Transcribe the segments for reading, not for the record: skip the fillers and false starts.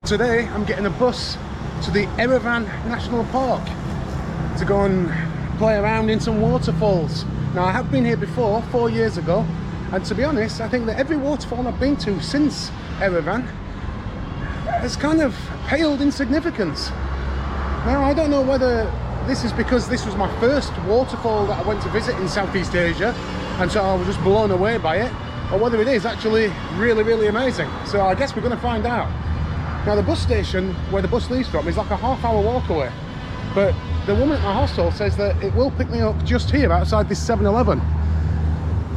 Today I'm getting a bus to the Erawan National Park to go and play around in some waterfalls. Now I have been here before, 4 years ago, and to be honest I think that every waterfall I've been to since Erawan has kind of paled in significance. Now I don't know whether this is because this was my first waterfall that I went to visit in Southeast Asia and so I was just blown away by it, or whether it is actually really amazing. So I guess we're going to find out. Now the bus station where the bus leaves from is like a half-hour walk away, but the woman at my hostel says that it will pick me up just here outside this 7-Eleven.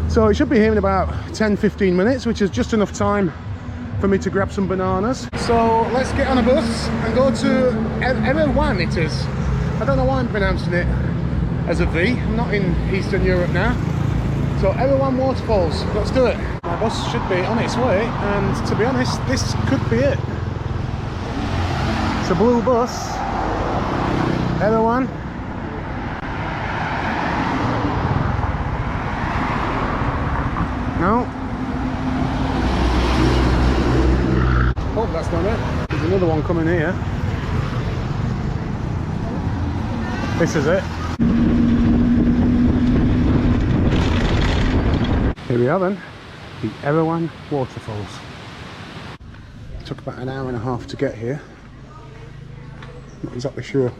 So it should be here in about 10-15 minutes, which is just enough time for me to grab some bananas. So let's get on a bus and go to Erawan it is. I don't know why I'm pronouncing it as a V. I'm not in Eastern Europe now. So Erawan Waterfalls, let's do it. My bus should be on its way, and to be honest, this could be it. It's a blue bus. Erawan. No. Oh, that's not it. There's another one coming here. This is it. Here we are then, the Erawan Waterfalls. It took about an hour and a half to get here. Not exactly sure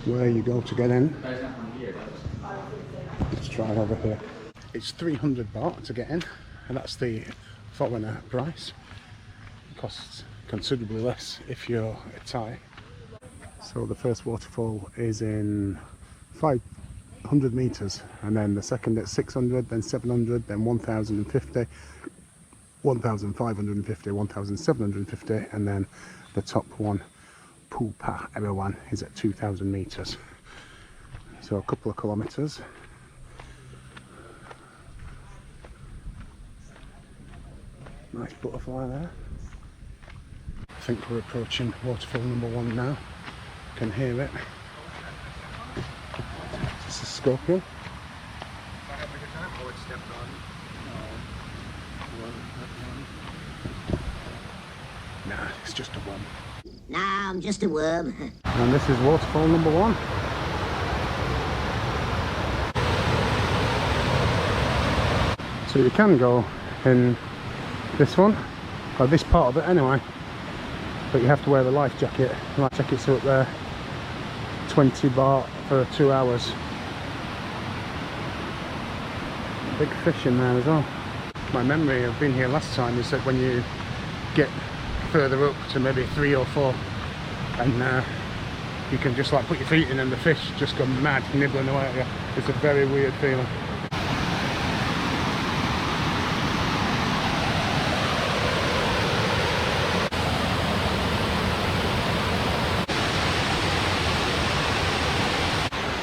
where you go to get in. Let's try it over here. It's 300 baht to get in, and that's the foreigner price. It costs considerably less if you're a Thai. So the first waterfall is in 500 meters, and then the second at 600, then 700, then 1050, 1550, 1750, and then the top one, Pupa Erawan, is at 2000 meters. So a couple of kilometers. Nice butterfly there. I think we're approaching waterfall number 1 now. Can hear it. It's a scorpion. Nah, it's just a worm. Nah, I'm just a worm. And this is waterfall number 1. So you can go in this one, or this part of it anyway, but you have to wear the life jacket. The life jackets are up there, 20 baht for 2 hours. Big fish in there as well. My memory of being here last time is that when you get further up to maybe 3 or 4, and you can just like put your feet in and the fish just go mad nibbling away at you. It's a very weird feeling.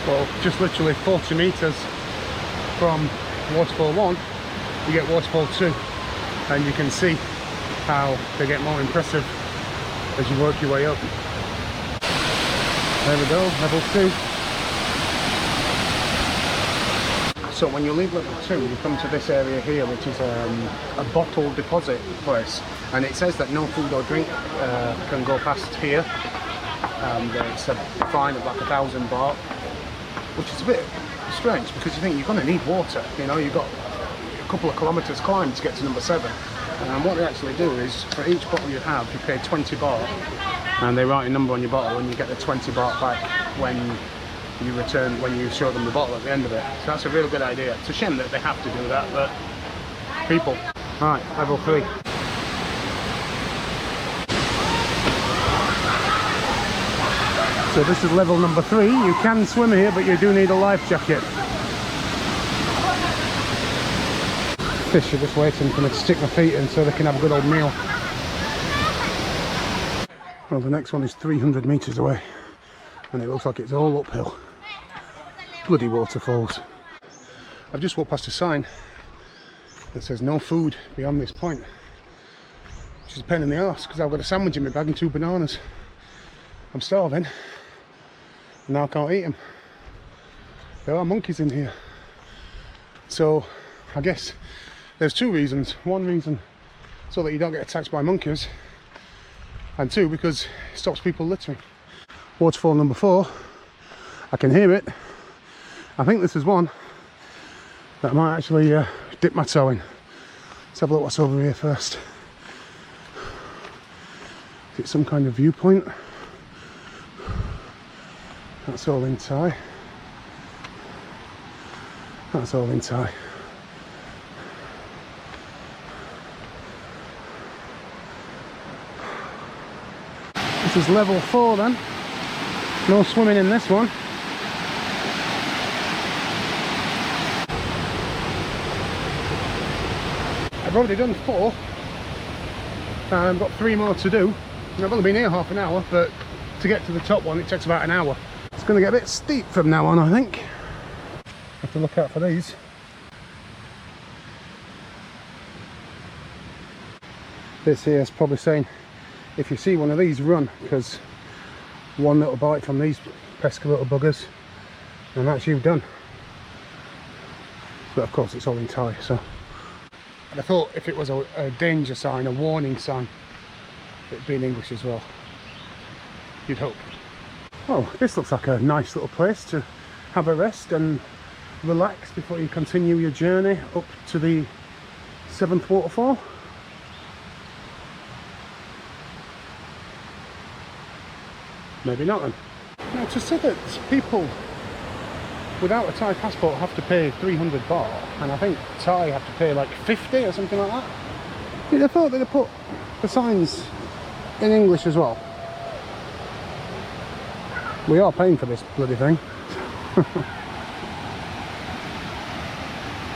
Well, just literally 40 meters from waterfall 1 you get waterfall 2, and you can see how they get more impressive as you work your way up. There we go, level 2. So when you leave level 2 you come to this area here, which is a bottle deposit place, and it says that no food or drink can go past here, and it's a fine of like 1,000 baht, which is a bit strange because you think you're going to need water. You know, you've got a couple of kilometres climb to get to number 7. And what they actually do is, for each bottle you have, you pay 20 baht, and they write a number on your bottle, and you get the 20 baht back when you return, when you show them the bottle at the end of it. So that's a real good idea. It's a shame that they have to do that, but people. Right, level 3. So this is level number 3. You can swim here, but you do need a life jacket. Fish are just waiting for me to stick my feet in so they can have a good old meal. Well, the next one is 300 meters away, and it looks like it's all uphill. Bloody waterfalls. I've just walked past a sign that says no food beyond this point, which is a pain in the arse because I've got a sandwich in my bag and 2 bananas. I'm starving, and now I can't eat them. There are monkeys in here. So I guess there's 2 reasons. One reason so that you don't get attacked by monkeys, and 2 because it stops people littering. Waterfall number 4, I can hear it. I think this is one that I might actually dip my toe in. Let's have a look what's over here first. Is it some kind of viewpoint? That's all in Thai. That's all in Thai. This is level 4 then. No swimming in this one. I've already done 4. I've got 3 more to do. And I've only been here half an hour, but to get to the top one it takes about an hour. It's going to get a bit steep from now on, I think. Have to look out for these. This here is probably saying, if you see one of these, run, because one little bite from these pesky little buggers and that's you done. But of course it's all in Thai, so. And I thought if it was a danger sign, a warning sign, it'd be in English as well. You'd hope. Well, this looks like a nice little place to have a rest and relax before you continue your journey up to the 7th waterfall. Maybe not then. Now, to say that people without a Thai passport have to pay 300 baht, and I think Thai have to pay like 50 or something like that. You'd have thought they'd have put the signs in English as well. We are paying for this bloody thing.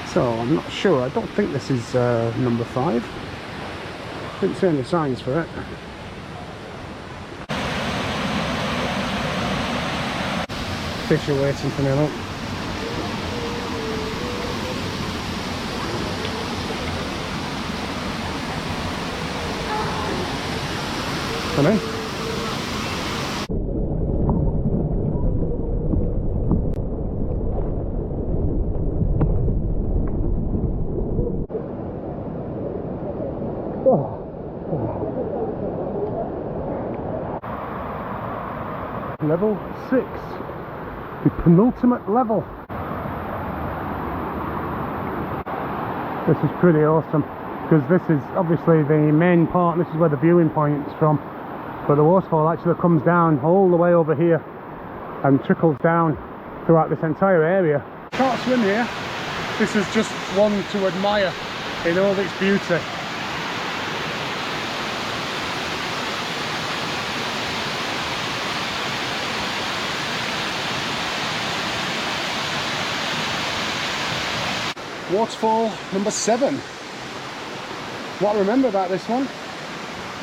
So I'm not sure. I don't think this is number 5. Didn't see any signs for it. Fish are waiting for me, look. Come in. Level 6. The penultimate level. This is pretty awesome because this is obviously the main part. This is where the viewing point is from, but the waterfall actually comes down all the way over here and trickles down throughout this entire area. Can't swim here. This is just one to admire in all its beauty. Waterfall number 7. What I remember about this one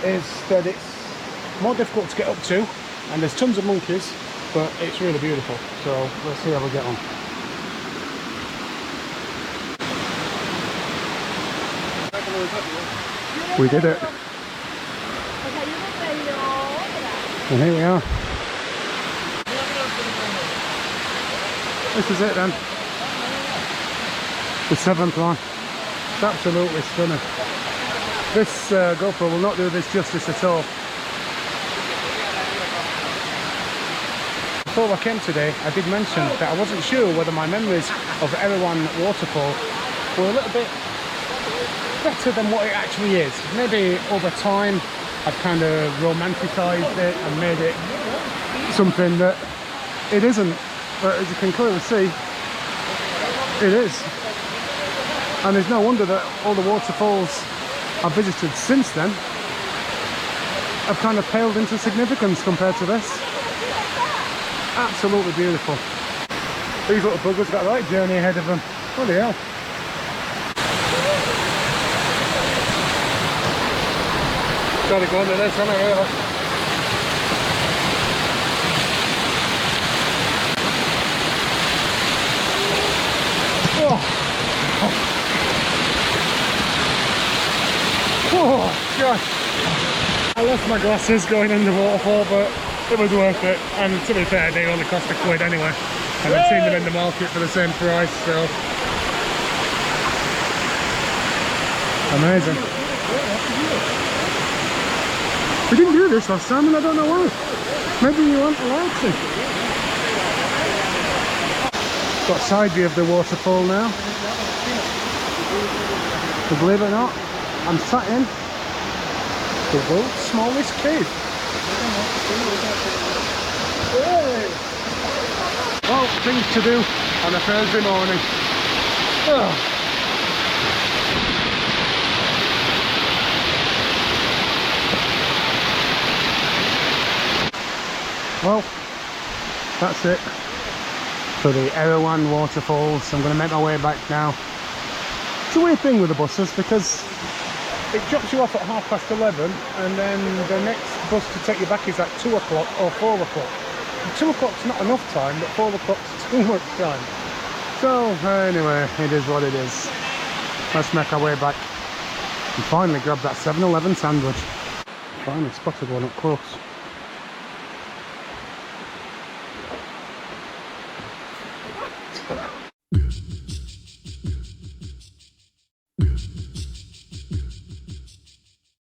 is that it's more difficult to get up to and there's tons of monkeys, but it's really beautiful, so let's see how we get on. We did it, and here we are. This is it then. The 7th one. It's absolutely stunning. This GoPro will not do this justice at all. Before I came today, I did mention that I wasn't sure whether my memories of Erawan Waterfall were a little bit better than what it actually is. Maybe over time I've kind of romanticised it and made it something that it isn't. But as you can clearly see, it is. And there's no wonder that all the waterfalls I've visited since then have kind of paled into significance compared to this. Absolutely beautiful. These little buggers got the right journey ahead of them. Holy hell. Gotta go under this, haven't I, really? Oh gosh, I lost my glasses going in the waterfall, but it was worth it. And to be fair, they only cost £1 anyway, and I've seen them in the market for the same price, so amazing. We didn't do this last time and I don't know why. Maybe you weren't allowed to. Got a side view of the waterfall now. So believe it or not, I'm sat in the world's smallest cave. Well, things to do on a Thursday morning. Ugh. Well, that's it for the Erawan Waterfalls. I'm going to make my way back now. It's a weird thing with the buses because it drops you off at 11:30 and then the next bus to take you back is at 2 o'clock or 4 o'clock. 2 o'clock's not enough time, but 4 o'clock's too much time. So anyway, it is what it is. Let's make our way back and finally grab that 7-Eleven sandwich. Finally spotted one up close.